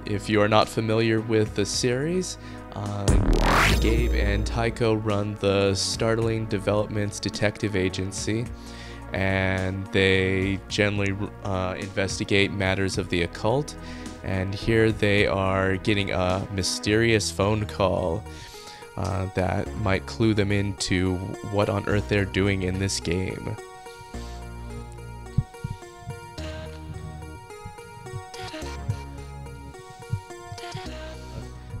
If you are not familiar with the series, Gabe and Tycho run the Startling Developments Detective Agency, and they generally investigate matters of the occult. And here they are getting a mysterious phone call that might clue them into what on earth they're doing in this game.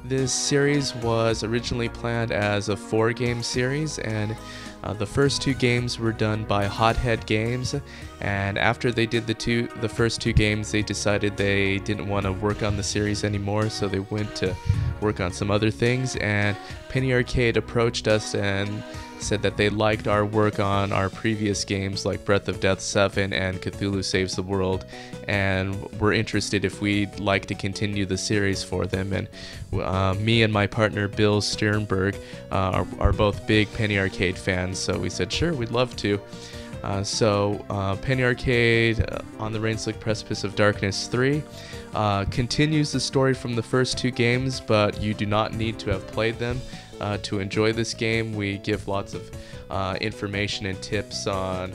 This series was originally planned as a 4-game series, and the first 2 games were done by Hothead Games, and after they did the first 2 games, they decided they didn't want to work on the series anymore, so they went to work on some other things. And Penny Arcade approached us and said that they liked our work on our previous games like Breath of Death 7 and Cthulhu Saves the World, and were interested if we'd like to continue the series for them. And me and my partner Bill Sternberg are both big Penny Arcade fans, so we said sure, we'd love to. So Penny Arcade on the Rain-Slick Precipice of Darkness 3 continues the story from the first 2 games, but you do not need to have played them to enjoy this game. We give lots of information and tips on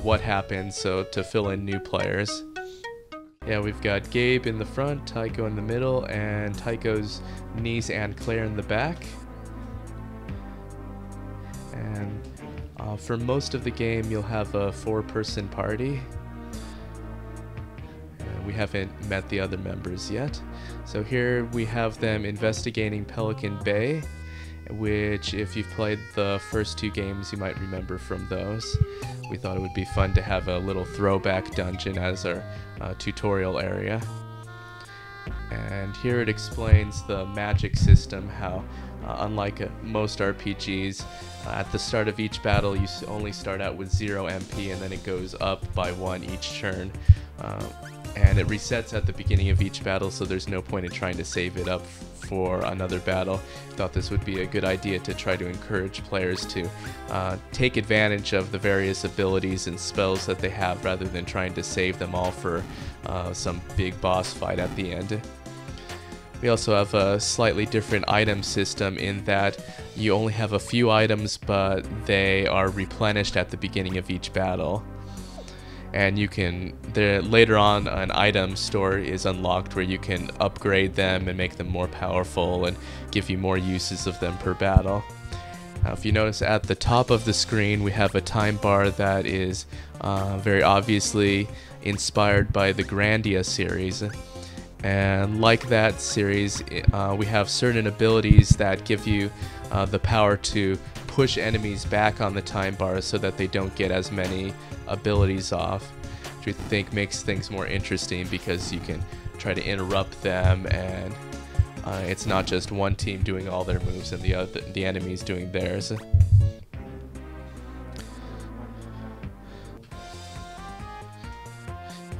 what happens, so to fill in new players. Yeah, we've got Gabe in the front, Tycho in the middle, and Tycho's niece Anne Claire in the back. And for most of the game, you'll have a 4-person party. We haven't met the other members yet. So here we have them investigating Pelican Bay, which if you've played the first 2 games, you might remember from those. We thought it would be fun to have a little throwback dungeon as our tutorial area. And here it explains the magic system, how unlike most RPGs, at the start of each battle you only start out with 0 MP, and then it goes up by 1 each turn. And it resets at the beginning of each battle, so there's no point in trying to save it up for another battle. Thought this would be a good idea to try to encourage players to take advantage of the various abilities and spells that they have, rather than trying to save them all for some big boss fight at the end. We also have a slightly different item system in that you only have a few items, but they are replenished at the beginning of each battle. And you can, later on, an item store is unlocked where you can upgrade them and make them more powerful and give you more uses of them per battle. If you notice at the top of the screen, we have a time bar that is very obviously inspired by the Grandia series. And like that series, we have certain abilities that give you the power to push enemies back on the time bar so that they don't get as many abilities off, which we think makes things more interesting because you can try to interrupt them, and it's not just one team doing all their moves and the enemies doing theirs.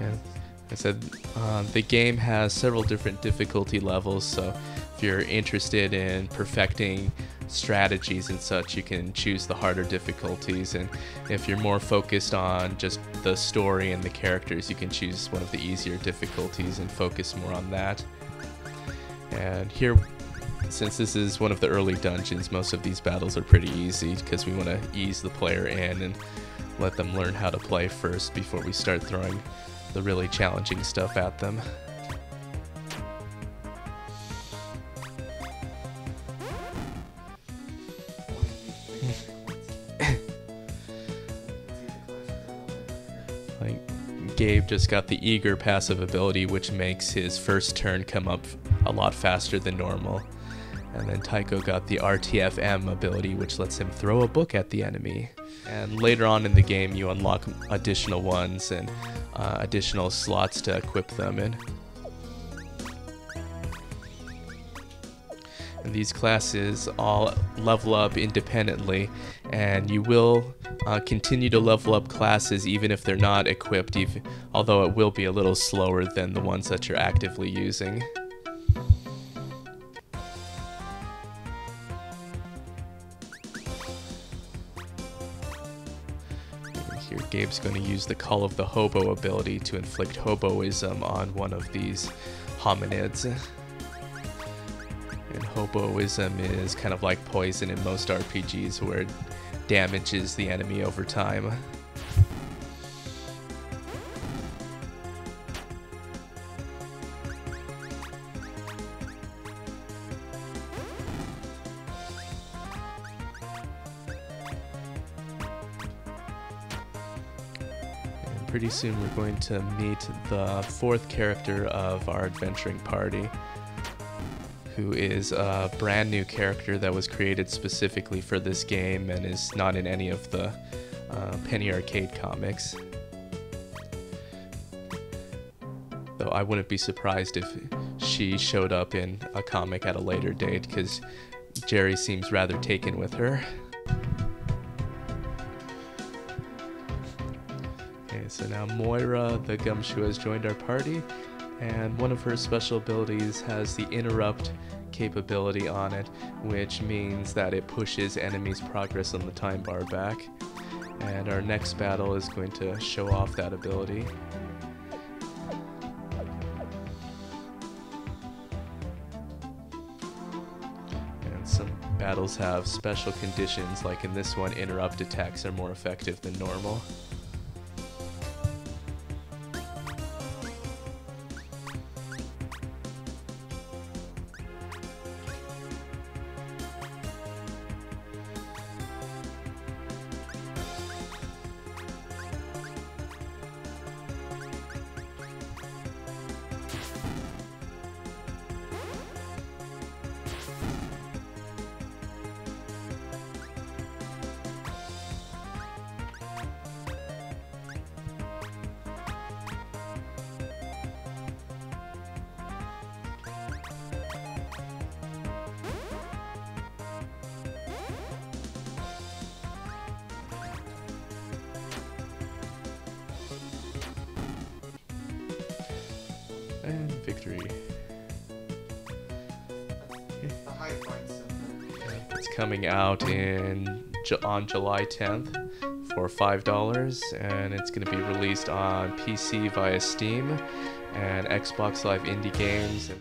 Yeah. I said the game has several different difficulty levels, so if you're interested in perfecting strategies and such, you can choose the harder difficulties, and if you're more focused on just the story and the characters, you can choose one of the easier difficulties and focus more on that. And here, since this is one of the early dungeons, most of these battles are pretty easy because we want to ease the player in and let them learn how to play first before we start throwing the really challenging stuff at them. Gabe just got the Eager passive ability, which makes his first turn come up a lot faster than normal. And then Tycho got the RTFM ability, which lets him throw a book at the enemy. And later on in the game, you unlock additional ones and additional slots to equip them in. And these classes all level up independently, and you will continue to level up classes even if they're not equipped, although it will be a little slower than the ones that you're actively using. Here Gabe's going to use the Call of the Hobo ability to inflict hoboism on one of these hominids. And hoboism is kind of like poison in most RPGs, where it damages the enemy over time. Pretty soon we're going to meet the fourth character of our adventuring party, who is a brand new character that was created specifically for this game and is not in any of the Penny Arcade comics. Though I wouldn't be surprised if she showed up in a comic at a later date, because Jerry seems rather taken with her. So now Moira the Gumshoe has joined our party, and one of her special abilities has the interrupt capability on it, which means that it pushes enemies' progress on the time bar back. And our next battle is going to show off that ability. And some battles have special conditions, like in this one, interrupt attacks are more effective than normal. And victory. It's coming out on July 10th for $5, and it's going to be released on PC via Steam and Xbox Live Indie Games.